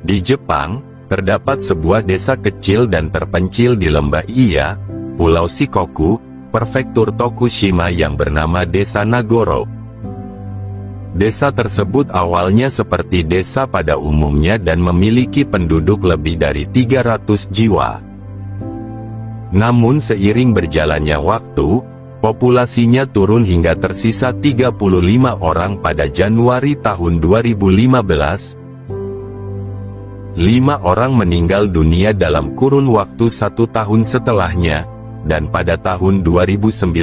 Di Jepang, terdapat sebuah desa kecil dan terpencil di lembah Iya, Pulau Shikoku, Prefektur Tokushima yang bernama Desa Nagoro. Desa tersebut awalnya seperti desa pada umumnya dan memiliki penduduk lebih dari 300 jiwa. Namun seiring berjalannya waktu, populasinya turun hingga tersisa 35 orang pada Januari tahun 2015. 5 orang meninggal dunia dalam kurun waktu 1 tahun setelahnya, dan pada tahun 2019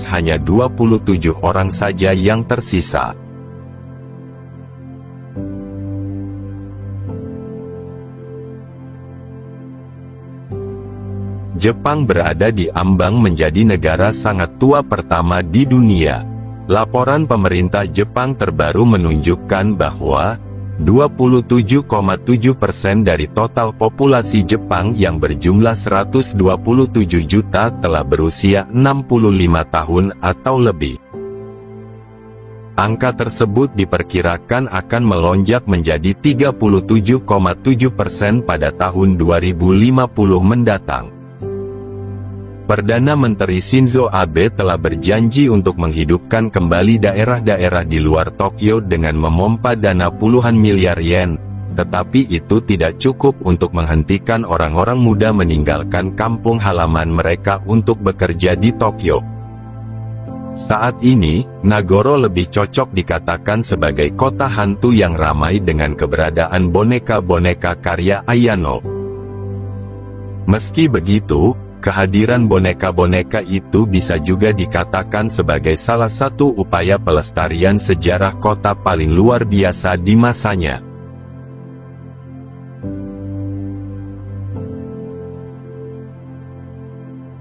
hanya 27 orang saja yang tersisa. Jepang berada di ambang menjadi negara sangat tua pertama di dunia. Laporan pemerintah Jepang terbaru menunjukkan bahwa 27,7% dari total populasi Jepang yang berjumlah 127 juta telah berusia 65 tahun atau lebih. Angka tersebut diperkirakan akan melonjak menjadi 37,7% pada tahun 2050 mendatang. Perdana Menteri Shinzo Abe telah berjanji untuk menghidupkan kembali daerah-daerah di luar Tokyo dengan memompa dana puluhan miliar yen, tetapi itu tidak cukup untuk menghentikan orang-orang muda meninggalkan kampung halaman mereka untuk bekerja di Tokyo. Saat ini, Nagoro lebih cocok dikatakan sebagai kota hantu yang ramai dengan keberadaan boneka-boneka karya Ayano. Meski begitu, kehadiran boneka-boneka itu bisa juga dikatakan sebagai salah satu upaya pelestarian sejarah kota paling luar biasa di masanya.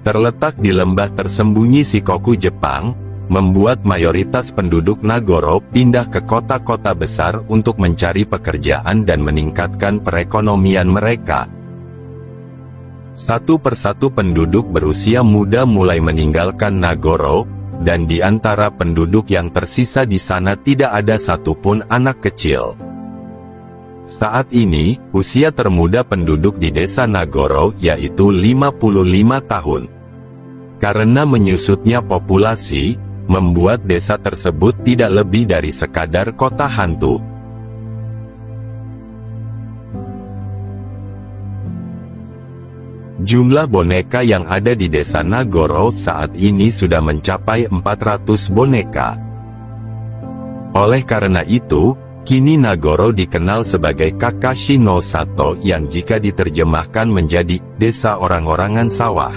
Terletak di lembah tersembunyi Shikoku, Jepang, membuat mayoritas penduduk Nagoro pindah ke kota-kota besar untuk mencari pekerjaan dan meningkatkan perekonomian mereka. Satu persatu penduduk berusia muda mulai meninggalkan Nagoro, dan di antara penduduk yang tersisa di sana tidak ada satupun anak kecil. Saat ini, usia termuda penduduk di desa Nagoro yaitu 55 tahun. Karena menyusutnya populasi, membuat desa tersebut tidak lebih dari sekadar kota hantu. Jumlah boneka yang ada di desa Nagoro saat ini sudah mencapai 400 boneka. Oleh karena itu, kini Nagoro dikenal sebagai Kakashi no Sato yang jika diterjemahkan menjadi desa orang-orangan sawah.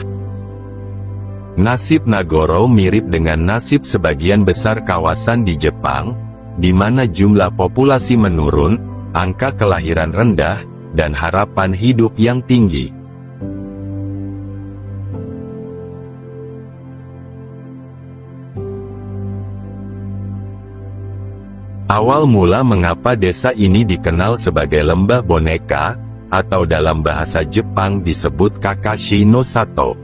Nasib Nagoro mirip dengan nasib sebagian besar kawasan di Jepang, di mana jumlah populasi menurun, angka kelahiran rendah, dan harapan hidup yang tinggi. Awal mula mengapa desa ini dikenal sebagai lembah boneka, atau dalam bahasa Jepang disebut Kakashi no Sato.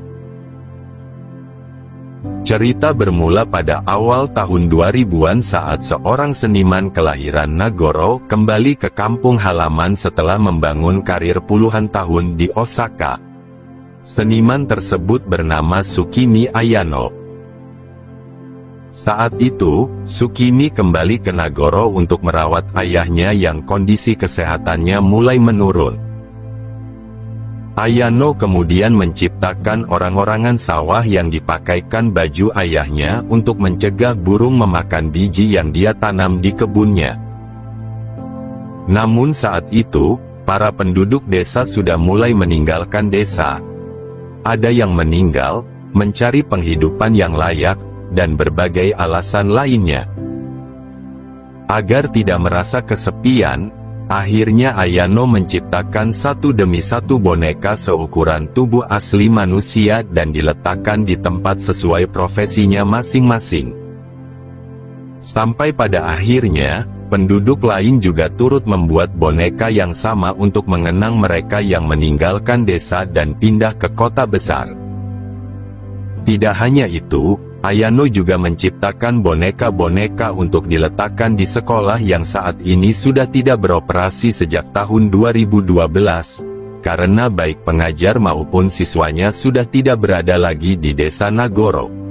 Cerita bermula pada awal tahun 2000-an saat seorang seniman kelahiran Nagoro kembali ke kampung halaman setelah membangun karir puluhan tahun di Osaka. Seniman tersebut bernama Tsukimi Ayano. Saat itu, Tsukimi kembali ke Nagoro untuk merawat ayahnya yang kondisi kesehatannya mulai menurun. Ayano kemudian menciptakan orang-orangan sawah yang dipakaikan baju ayahnya untuk mencegah burung memakan biji yang dia tanam di kebunnya. Namun saat itu, para penduduk desa sudah mulai meninggalkan desa. Ada yang meninggal, mencari penghidupan yang layak, dan berbagai alasan lainnya. Agar tidak merasa kesepian, akhirnya Ayano menciptakan satu demi satu boneka seukuran tubuh asli manusia dan diletakkan di tempat sesuai profesinya masing-masing. Sampai pada akhirnya, penduduk lain juga turut membuat boneka yang sama untuk mengenang mereka yang meninggalkan desa dan pindah ke kota besar. Tidak hanya itu, Ayano juga menciptakan boneka-boneka untuk diletakkan di sekolah yang saat ini sudah tidak beroperasi sejak tahun 2012, karena baik pengajar maupun siswanya sudah tidak berada lagi di Desa Nagoro.